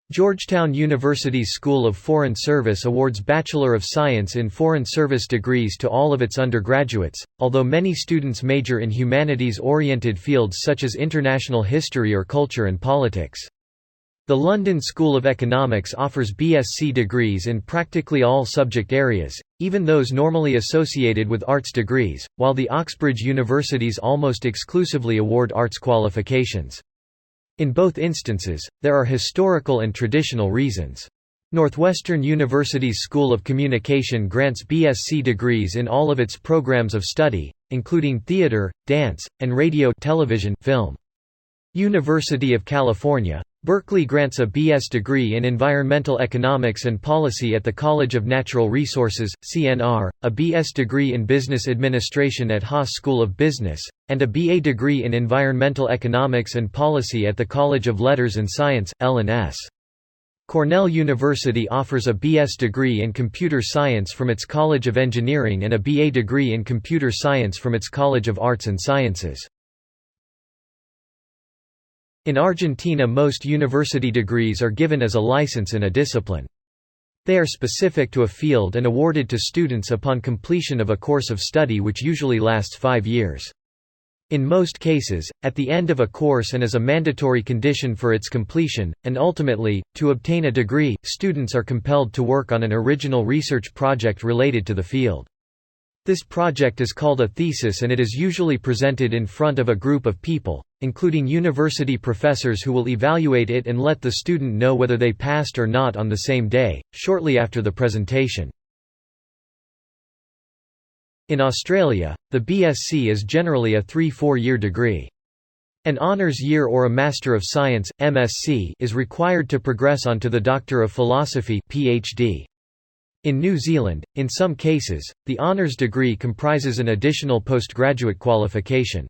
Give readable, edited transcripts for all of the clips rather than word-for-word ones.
Georgetown University's School of Foreign Service awards Bachelor of Science in Foreign Service degrees to all of its undergraduates, although many students major in humanities-oriented fields such as international history or culture and politics. The London School of Economics offers BSc degrees in practically all subject areas, even those normally associated with arts degrees, while the Oxbridge universities almost exclusively award arts qualifications. In both instances, there are historical and traditional reasons. Northwestern University's School of Communication grants BSc degrees in all of its programs of study, including theater, dance, and radio, television, film. University of California, Berkeley grants a BS degree in Environmental Economics and Policy at the College of Natural Resources, CNR, a BS degree in Business Administration at Haas School of Business, and a BA degree in Environmental Economics and Policy at the College of Letters and Science, L&S. Cornell University offers a BS degree in Computer Science from its College of Engineering and a BA degree in Computer Science from its College of Arts and Sciences. In Argentina, most university degrees are given as a license in a discipline. They are specific to a field and awarded to students upon completion of a course of study which usually lasts 5 years. In most cases, at the end of a course and as a mandatory condition for its completion, and ultimately, to obtain a degree, students are compelled to work on an original research project related to the field. This project is called a thesis and it is usually presented in front of a group of people, including university professors who will evaluate it and let the student know whether they passed or not on the same day, shortly after the presentation. In Australia, the BSc is generally a 3-4-year degree. An honours year or a Master of Science (MSc) is required to progress on to the Doctor of Philosophy (PhD). In New Zealand, in some cases, the honours degree comprises an additional postgraduate qualification.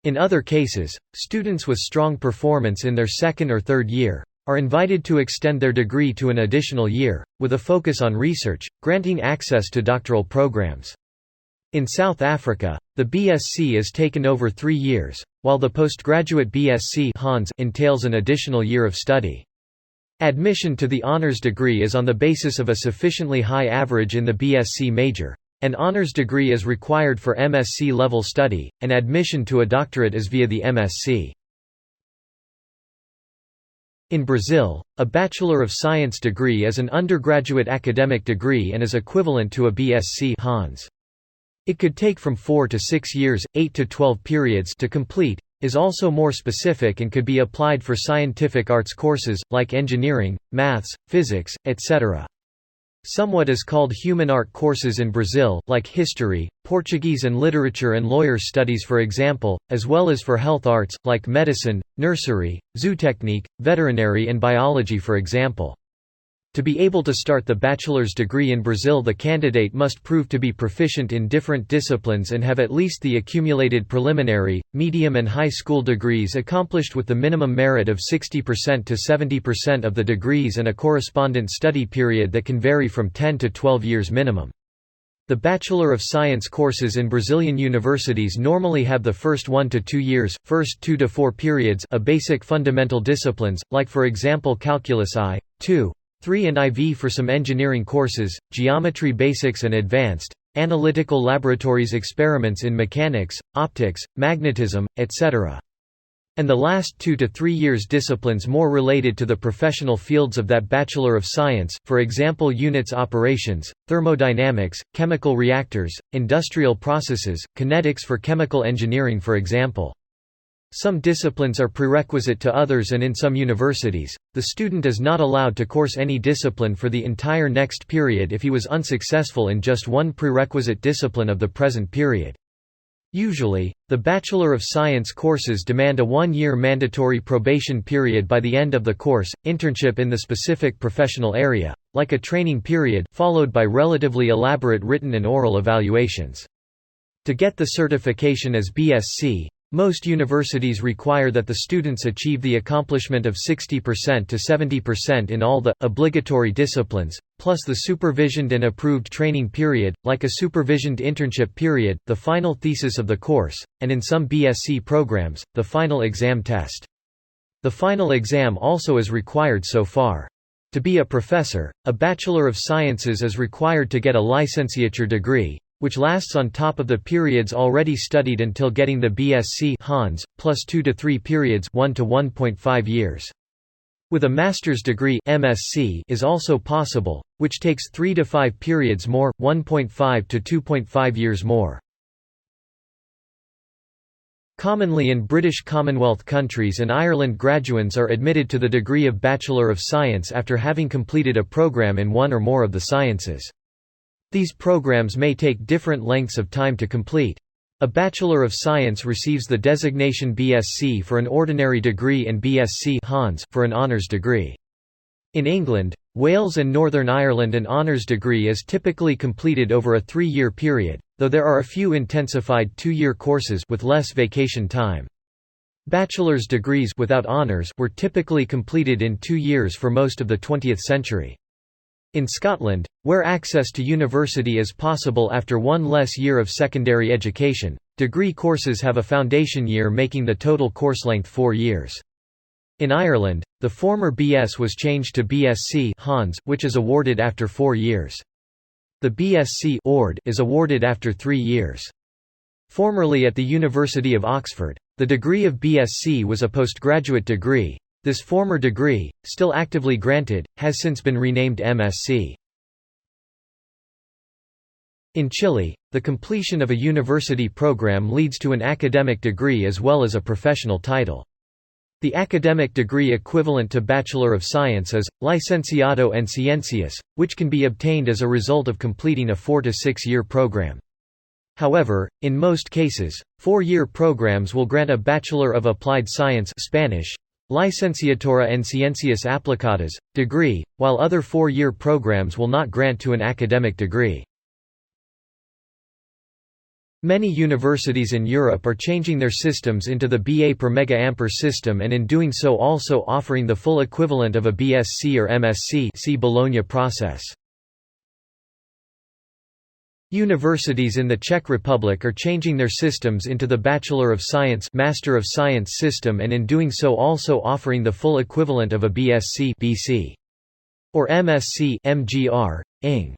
In other cases, students with strong performance in their second or third year are invited to extend their degree to an additional year, with a focus on research, granting access to doctoral programs. In South Africa, the BSc is taken over 3 years, while the postgraduate BSc entails an additional year of study. Admission to the honours degree is on the basis of a sufficiently high average in the BSc major. An honours degree is required for MSc level study, and admission to a doctorate is via the MSc. In Brazil, a Bachelor of Science degree is an undergraduate academic degree and is equivalent to a BSc Hons. It could take from 4 to 6 years, 8 to 12 periods to complete, is also more specific and could be applied for scientific arts courses, like engineering, maths, physics, etc. Some what is called human art courses in Brazil, like history, Portuguese and literature and lawyers studies for example, as well as for health arts, like medicine, nursery, zootechnique, veterinary and biology for example. To be able to start the bachelor's degree in Brazil, the candidate must prove to be proficient in different disciplines and have at least the accumulated preliminary, medium and high school degrees accomplished with the minimum merit of 60% to 70% of the degrees and a correspondent study period that can vary from 10 to 12 years minimum. The Bachelor of Science courses in Brazilian universities normally have the first 1 to 2 years, first 2 to 4 periods of basic fundamental disciplines, like for example calculus I, II, III and IV for some engineering courses, geometry basics and advanced, analytical laboratories experiments in mechanics, optics, magnetism, etc. And the last 2 to 3 years disciplines more related to the professional fields of that Bachelor of Science, for example units operations, thermodynamics, chemical reactors, industrial processes, kinetics for chemical engineering for example. Some disciplines are prerequisite to others and in some universities, the student is not allowed to course any discipline for the entire next period if he was unsuccessful in just one prerequisite discipline of the present period. Usually, the Bachelor of Science courses demand a 1-year mandatory probation period by the end of the course, internship in the specific professional area, like a training period, followed by relatively elaborate written and oral evaluations. To get the certification as BSc, most universities require that the students achieve the accomplishment of 60% to 70% in all the obligatory disciplines, plus the supervisioned and approved training period, like a supervisioned internship period, the final thesis of the course, and in some BSc programs, the final exam test. The final exam also is required so far. To be a professor, a Bachelor of Sciences is required to get a licentiature degree, which lasts on top of the periods already studied until getting the BSc Hons, plus 2 to 3 periods 1 to 1.5 years. With a master's degree MSc is also possible, which takes 3 to 5 periods more, 1.5 to 2.5 years more. Commonly in British Commonwealth countries and Ireland, graduates are admitted to the degree of Bachelor of Science after having completed a programme in one or more of the sciences. These programs may take different lengths of time to complete. A Bachelor of Science receives the designation BSc for an ordinary degree and BSc Hons for an honours degree. In England, Wales and Northern Ireland, an honours degree is typically completed over a 3-year period, though there are a few intensified 2-year courses with less vacation time. Bachelor's degrees without honours were typically completed in 2 years for most of the 20th century. In Scotland, where access to university is possible after one less year of secondary education, degree courses have a foundation year, making the total course length 4 years. In Ireland, the former BS was changed to BSc Hons, which is awarded after 4 years. The BSc Ord is awarded after 3 years. Formerly at the University of Oxford, the degree of BSc was a postgraduate degree. This former degree, still actively granted, has since been renamed MSc. In Chile, the completion of a university program leads to an academic degree as well as a professional title. The academic degree equivalent to Bachelor of Science is Licenciado en Ciencias, which can be obtained as a result of completing a 4 to 6 year program. However, in most cases, 4-year programs will grant a Bachelor of Applied Science (Spanish: Licenciatura en Ciencias Aplicadas) degree, while other 4-year programs will not grant to an academic degree. Many universities in Europe are changing their systems into the BA per megaampere system, and in doing so also offering the full equivalent of a BSc or MSc. See Bologna process. Universities in the Czech Republic are changing their systems into the Bachelor of Science Master of Science system, and in doing so also offering the full equivalent of a BSc (BC) or MSc (MGR). Ing.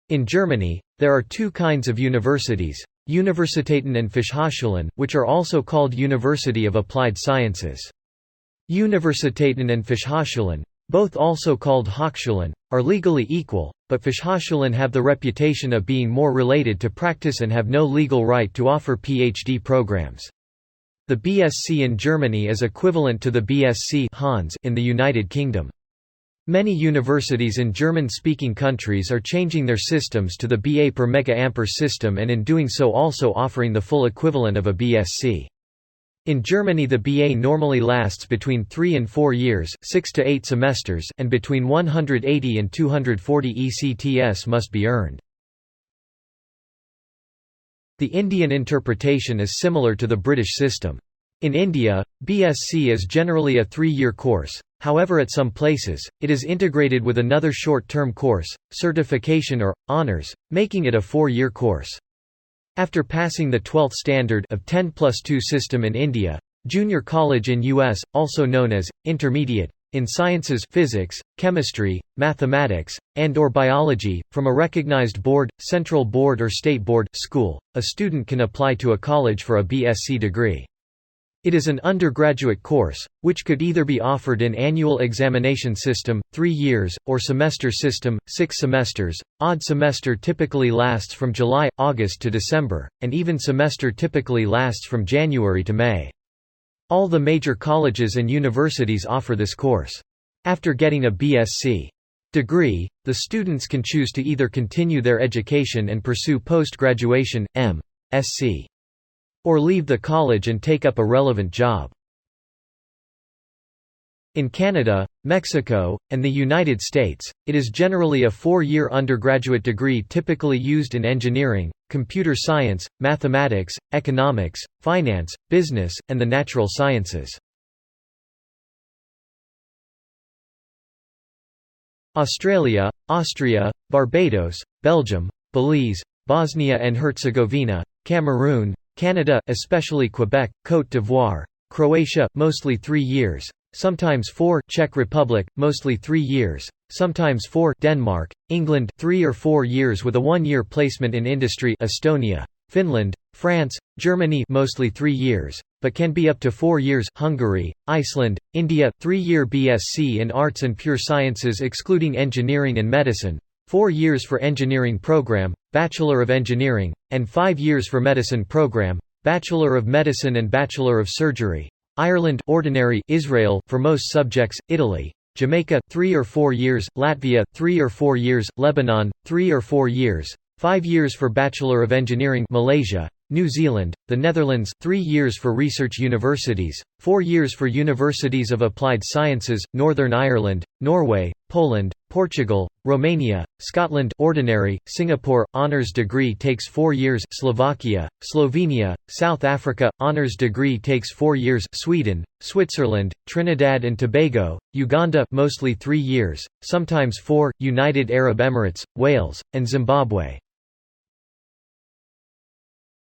In Germany, there are 2 kinds of universities, Universitäten and Fachhochschulen, which are also called University of Applied Sciences. Universitäten and Fachhochschulen, both also called Hochschulen, are legally equal, but Fachhochschulen have the reputation of being more related to practice and have no legal right to offer PhD programs. The BSc in Germany is equivalent to the BSc Hons in the United Kingdom. Many universities in German-speaking countries are changing their systems to the BA per megaampere system, and in doing so also offering the full equivalent of a BSc. In Germany, the BA normally lasts between 3 and 4 years, 6 to 8 semesters, and between 180 and 240 ECTS must be earned. The Indian interpretation is similar to the British system. In India, BSc is generally a 3-year course. However, at some places, it is integrated with another short-term course, certification or honours, making it a 4-year course. After passing the 12th standard of 10+2 system in India, junior college in US, also known as intermediate in sciences, physics, chemistry, mathematics, and/or biology, from a recognized board, central board or state board school, a student can apply to a college for a BSc degree. It is an undergraduate course, which could either be offered in annual examination system, 3 years, or semester system, 6 semesters. Odd semester typically lasts from July, August to December, and even semester typically lasts from January to May. All the major colleges and universities offer this course. After getting a BSc degree, the students can choose to either continue their education and pursue post-graduation, M.Sc. or leave the college and take up a relevant job. In Canada, Mexico, and the United States, it is generally a 4-year undergraduate degree typically used in engineering, computer science, mathematics, economics, finance, business, and the natural sciences. Australia, Austria, Barbados, Belgium, Belize, Bosnia and Herzegovina, Cameroon, Canada, especially Quebec, Côte d'Ivoire, Croatia, mostly 3 years, sometimes 4, Czech Republic, mostly 3 years, sometimes 4, Denmark, England, 3 or 4 years with a 1-year placement in industry, Estonia, Finland, France, Germany, mostly 3 years, but can be up to 4 years, Hungary, Iceland, India, 3-year BSc in Arts and Pure Sciences excluding engineering and medicine, 4 years for engineering program, Bachelor of Engineering, and 5 years for medicine program, Bachelor of Medicine and Bachelor of Surgery. Ireland, ordinary, Israel, for most subjects, Italy, Jamaica, 3 or 4 years, Latvia, 3 or 4 years, Lebanon, 3 or 4 years, 5 years for Bachelor of Engineering, Malaysia, New Zealand, the Netherlands, 3 years for research universities, 4 years for universities of applied sciences, Northern Ireland, Norway, Poland, Portugal, Romania, Scotland, ordinary, Singapore, honours degree takes 4 years, Slovakia, Slovenia, South Africa, honours degree takes 4 years, Sweden, Switzerland, Trinidad and Tobago, Uganda, mostly 3 years, sometimes 4, United Arab Emirates, Wales, and Zimbabwe.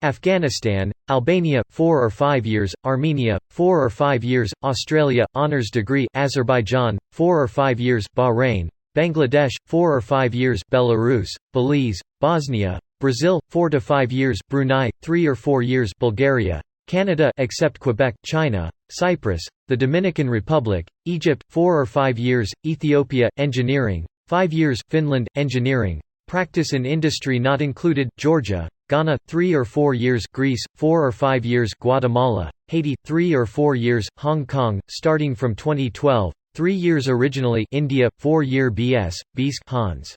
Afghanistan, Albania, 4 or 5 years, Armenia, 4 or 5 years, Australia, honours degree, Azerbaijan, 4 or 5 years, Bahrain, Bangladesh, 4 or 5 years, Belarus, Belize, Bosnia, Brazil, 4 to 5 years, Brunei, 3 or 4 years, Bulgaria, Canada except Quebec, China, Cyprus, the Dominican Republic, Egypt, 4 or 5 years, Ethiopia, engineering, 5 years, Finland, engineering, practice in industry not included, Georgia, Ghana, 3 or 4 years, Greece, 4 or 5 years, Guatemala, Haiti, 3 or 4 years, Hong Kong, starting from 2012, 3 years originally, India, 4-year BS, BSc, Hans.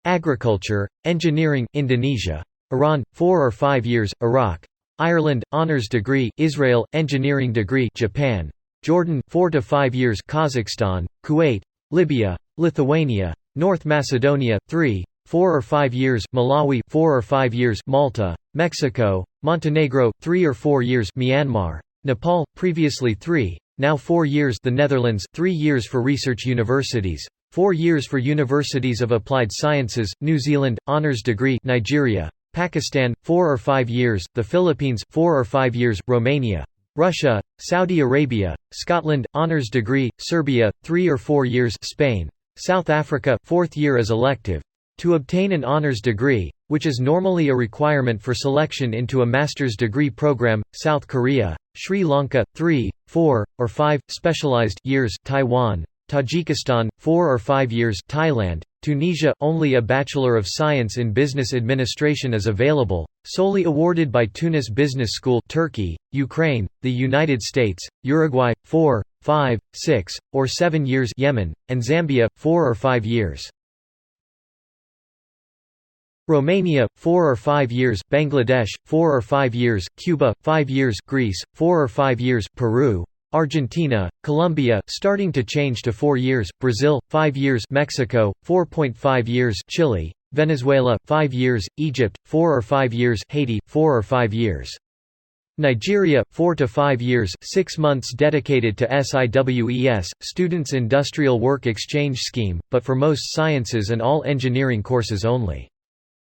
Agriculture, engineering, Indonesia, Iran, 4 or 5 years, Iraq, Ireland, honours degree, Israel, engineering degree, Japan, Jordan, 4 to 5 years, Kazakhstan, Kuwait, Libya, Lithuania, North Macedonia, 3, 4 or 5 years, Malawi, 4 or 5 years, Malta, Mexico, Montenegro, 3 or 4 years, Myanmar, Nepal, previously 3, now 4 years, the Netherlands, 3 years for research universities, 4 years for universities of applied sciences, New Zealand, honours degree, Nigeria, Pakistan, 4 or 5 years, the Philippines, 4 or 5 years, Romania, Russia, Saudi Arabia, Scotland, honours degree, Serbia, 3 or 4 years, Spain, South Africa, 4th year as elective. To obtain an honours degree, which is normally a requirement for selection into a master's degree program, South Korea, Sri Lanka, 3, 4, or 5, specialized years, Taiwan, Tajikistan, 4 or 5 years, Thailand, Tunisia, only a Bachelor of Science in Business Administration is available, solely awarded by Tunis Business School, Turkey, Ukraine, the United States, Uruguay, 4, 5, 6, or 7 years, Yemen, and Zambia, 4 or 5 years. Romania, 4 or 5 years, Bangladesh, 4 or 5 years, Cuba, 5 years, Greece, 4 or 5 years, Peru, Argentina, Colombia, starting to change to 4 years, Brazil, 5 years, Mexico, 4.5 years, Chile, Venezuela, 5 years, Egypt, 4 or 5 years, Haiti, 4 or 5 years. Nigeria, 4 to 5 years, 6 months dedicated to SIWES, Students' Industrial Work Exchange Scheme, but for most sciences and all engineering courses only.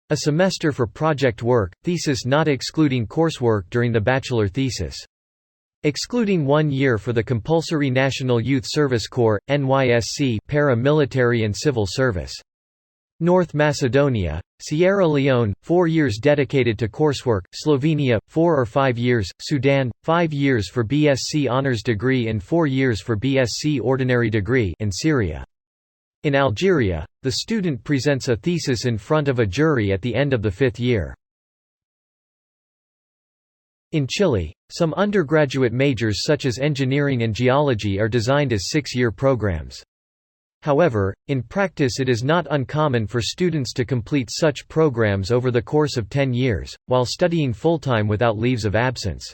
A semester for project work, thesis not excluding coursework during the bachelor thesis. Excluding 1 year for the compulsory National Youth Service Corps, NYSC, para-military and civil service. North Macedonia, Sierra Leone, 4 years dedicated to coursework, Slovenia, 4 or 5 years, Sudan, 5 years for BSc honours degree and 4 years for BSc ordinary degree, and Syria. In Algeria, the student presents a thesis in front of a jury at the end of the 5th year. In Chile, some undergraduate majors such as engineering and geology are designed as 6-year programs. However, in practice it is not uncommon for students to complete such programs over the course of 10 years, while studying full-time without leaves of absence.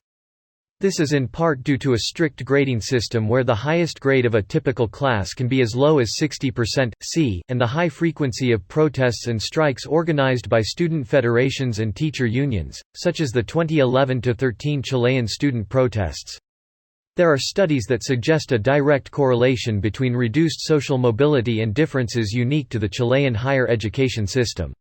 This is in part due to a strict grading system where the highest grade of a typical class can be as low as 60% C, and the high frequency of protests and strikes organized by student federations and teacher unions, such as the 2011-13 Chilean student protests. There are studies that suggest a direct correlation between reduced social mobility and differences unique to the Chilean higher education system.